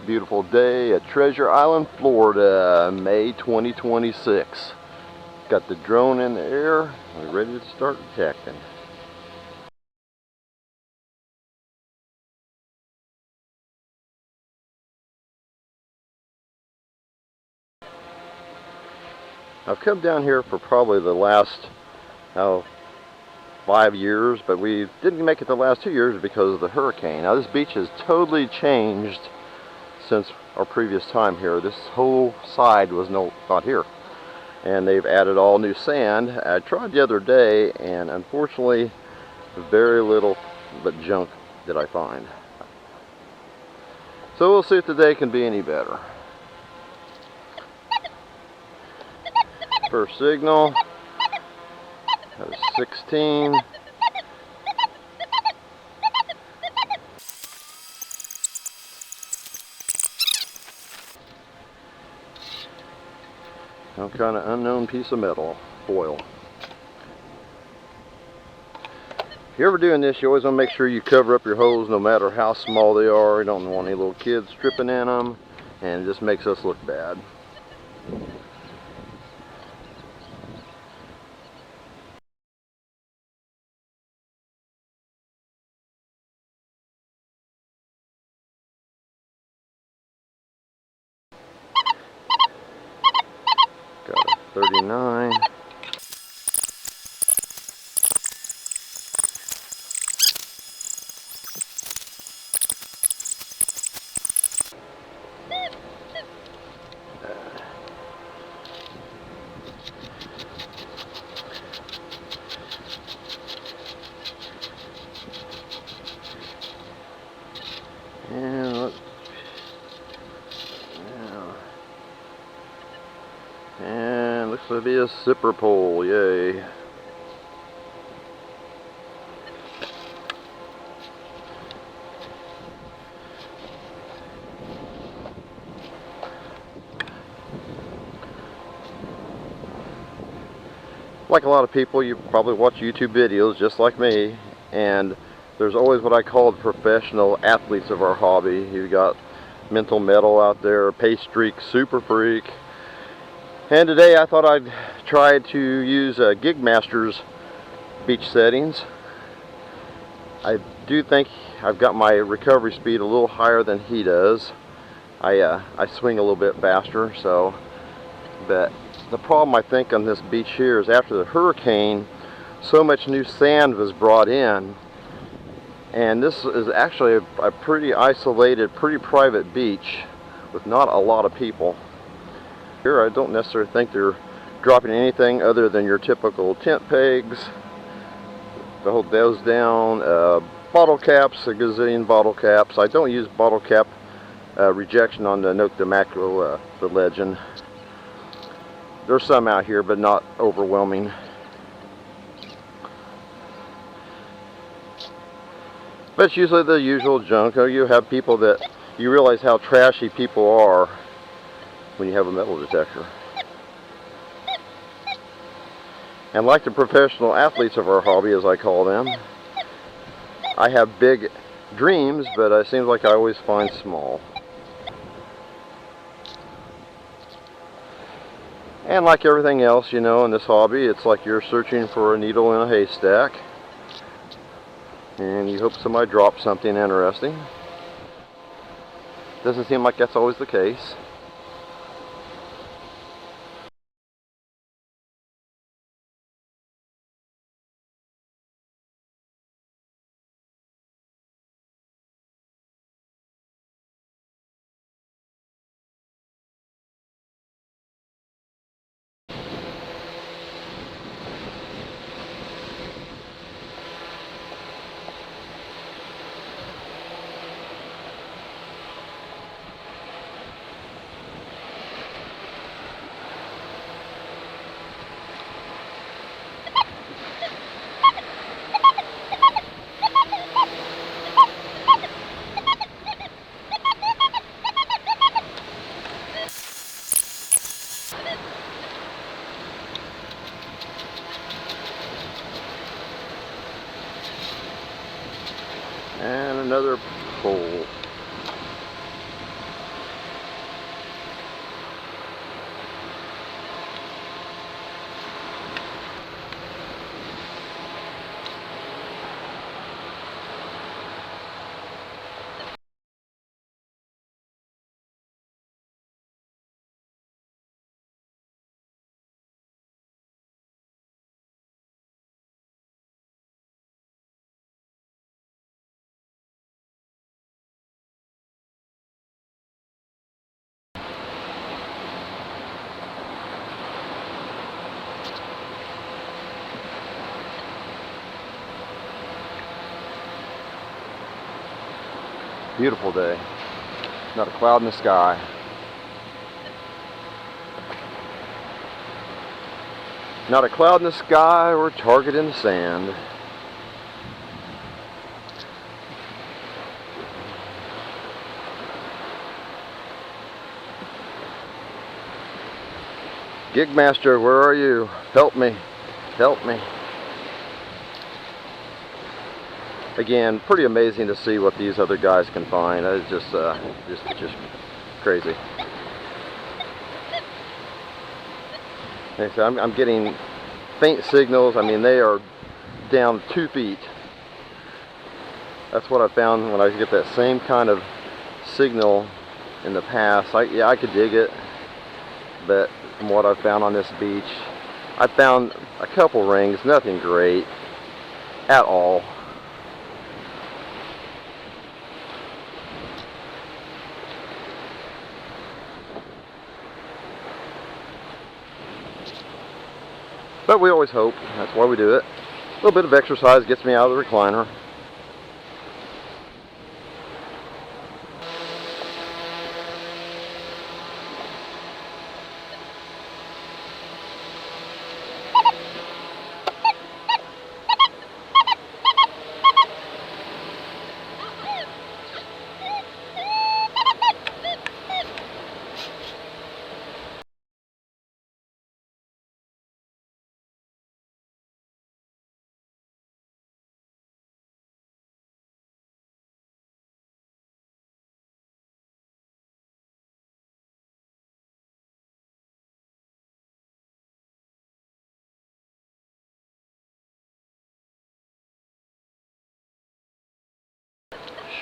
Beautiful day at Treasure Island, Florida, May 2026. Got the drone in the air. We're ready to start detecting. I've come down here for probably the last 5 years, but we didn't make it the last 2 years because of the hurricane. Now this beach has totally changed since our previous time here. This whole side was not here, and they've added all new sand. I tried the other day, and unfortunately very little but junk did I find. So we'll see if today can be any better. First signal, that was 16. Some kind of unknown piece of metal, foil. If you're ever doing this, you always want to make sure you cover up your holes no matter how small they are. You don't want any little kids tripping in them, and it just makes us look bad. Got a 39. And looks to be a zipper pole, yay. Like a lot of people, you probably watch YouTube videos just like me, and there's always what I call the professional athletes of our hobby. You've got Mental Metal out there, Pace Streak, Super Freak. And today I thought I'd try to use Gig Master's beach settings. I do think I've got my recovery speed a little higher than he does. I swing a little bit faster, but the problem I think on this beach here is after the hurricane, so much new sand was brought in, and this is actually a pretty isolated, pretty private beach with not a lot of people. Here I don't necessarily think they're dropping anything other than your typical tent pegs. To hold those down, bottle caps, a gazillion bottle caps. I don't use bottle cap rejection on the Nokta Makro, the Legend. There's some out here, but not overwhelming. But it's usually the usual junk. You have people that you realize how trashy people are when you have a metal detector. And like the professional athletes of our hobby, as I call them, I have big dreams, but it seems like I always find small. And like everything else, you know, in this hobby, it's like you're searching for a needle in a haystack, and you hope somebody drops something interesting. Doesn't seem like that's always the case. And another pole. Beautiful day. Not a cloud in the sky. Not a cloud in the sky or a target in the sand. Gigmaster, where are you? Help me. Help me. Again, pretty amazing to see what these other guys can find. It's just crazy. Like I said, I'm getting faint signals. I mean, they are down 2 feet. That's what I found when I get that same kind of signal in the past. Yeah, I could dig it, but from what I found on this beach, I found a couple rings, nothing great at all. But we always hope. That's why we do it. A little bit of exercise gets me out of the recliner.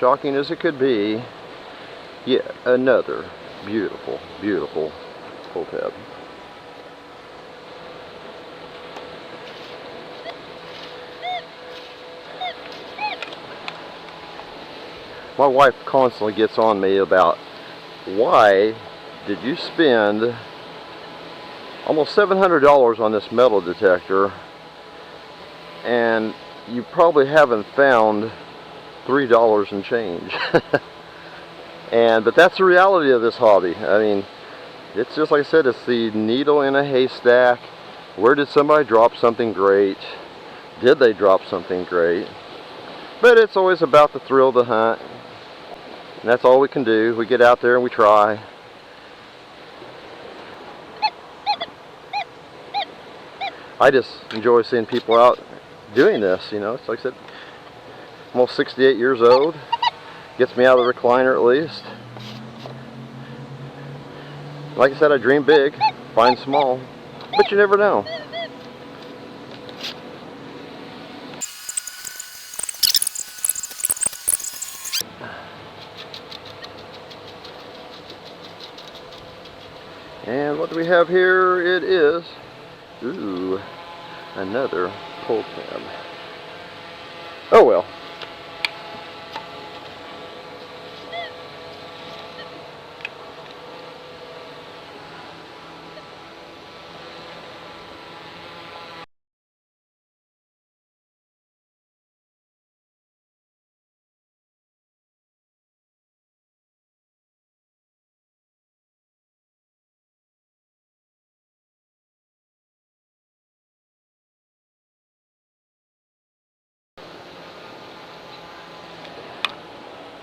Shocking as it could be, yet another beautiful, beautiful pull tab. My wife constantly gets on me about, why did you spend almost $700 on this metal detector and you probably haven't found $3 and change. But that's the reality of this hobby. I mean, it's just like I said, it's the needle in a haystack. Where did somebody drop something great? Did they drop something great? But it's always about the thrill of the hunt. And that's all we can do. We get out there and we try. I just enjoy seeing people out doing this, you know. It's like I said, almost 68 years old. Gets me out of the recliner at least. Like I said, I dream big, find small, but you never know. And what do we have here? It is, ooh, another pull tab. Oh well.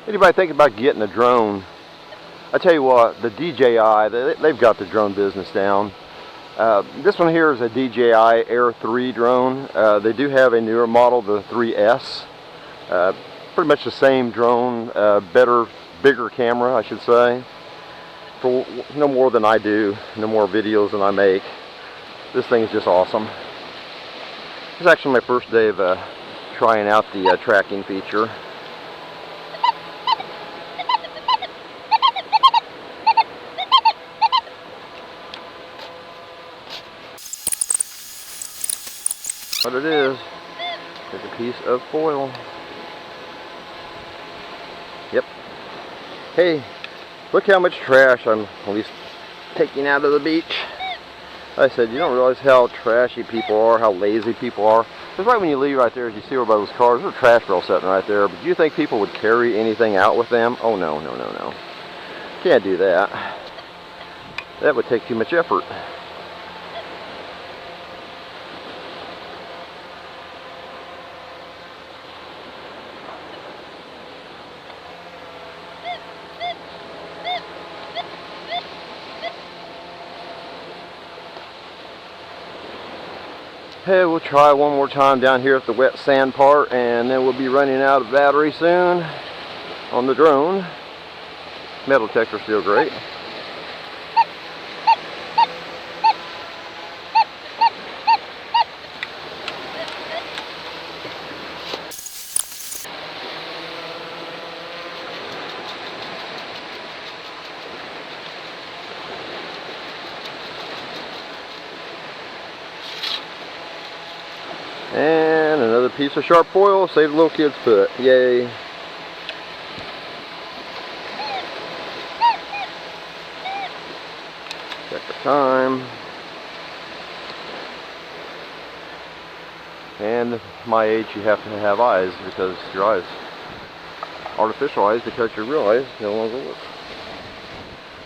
Anybody thinking about getting a drone? I tell you what, the DJI, they've got the drone business down. This one here is a DJI Air 3 drone. They do have a newer model, the 3S. Pretty much the same drone, better, bigger camera, I should say. For no more than I do, no more videos than I make. This thing is just awesome. It's actually my first day of trying out the tracking feature. What it is a piece of foil. Yep. Hey, look how much trash I'm at least taking out of the beach. Like I said, you don't realize how trashy people are, how lazy people are. Because right when you leave right there, as you see where by those cars, there's a trash barrel sitting right there. But do you think people would carry anything out with them? Oh no, no, no, no. Can't do that. That would take too much effort. Hey, we'll try one more time down here at the wet sand part, and then we'll be running out of battery soon on the drone. Metal detector's still great. And another piece of sharp foil, save the little kid's foot. Yay. Check the time. And my age, you have to have eyes, because your eyes, artificial eyes, because your real eyes no longer work.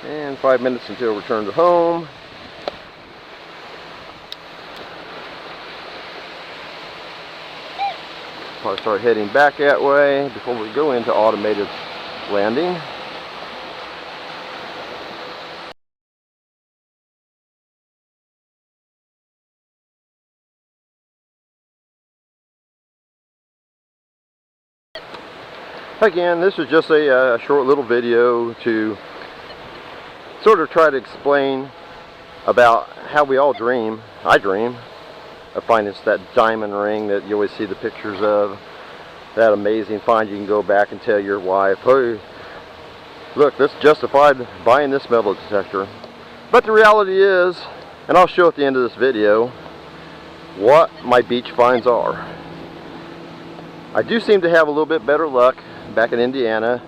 And 5 minutes until return to home. Probably start heading back that way before we go into automated landing. Again, this is just a short little video to sort of try to explain about how we all dream. I dream of finding that diamond ring that you always see the pictures of. That amazing find. You can go back and tell your wife, hey, look, this justified buying this metal detector. But the reality is, and I'll show at the end of this video, what my beach finds are. I do seem to have a little bit better luck back in Indiana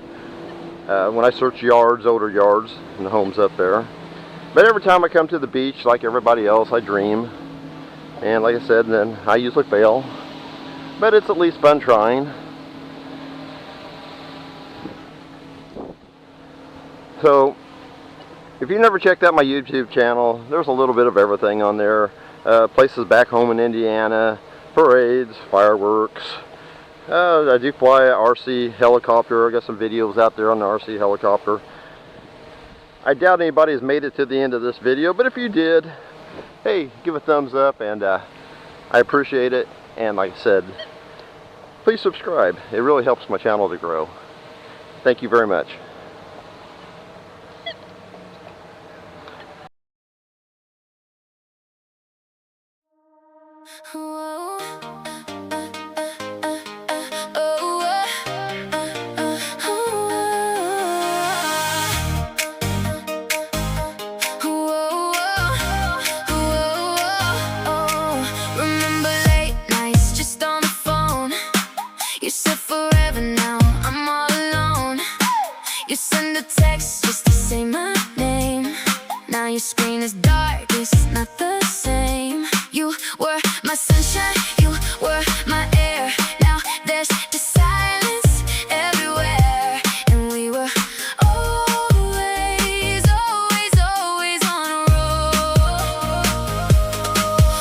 when I search yards, older yards, and the homes up there. But every time I come to the beach, like everybody else, I dream. And like I said, then I usually fail. But it's at least fun trying. So, if you've never checked out my YouTube channel, there's a little bit of everything on there. Places back home in Indiana, parades, fireworks. I do fly an RC helicopter. I got some videos out there on the RC helicopter. I doubt anybody has made it to the end of this video, but if you did, hey, give a thumbs up, and I appreciate it. And like I said, please subscribe. It really helps my channel to grow. Thank you very much. Your screen is dark, it's not the same. You were my sunshine, you were my air. Now there's the silence everywhere. And we were always, always, always on a roll.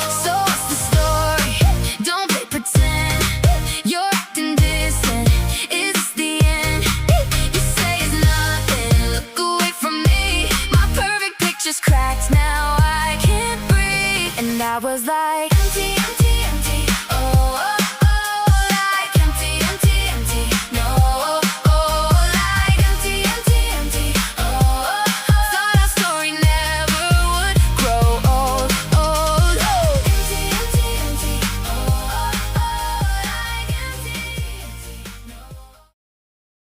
So what's the story? Don't play pretend. You're acting distant. It's the end. You say it's nothing. Look away from me. My perfect picture's cracked now. I can't breathe. And I was like, empty, empty.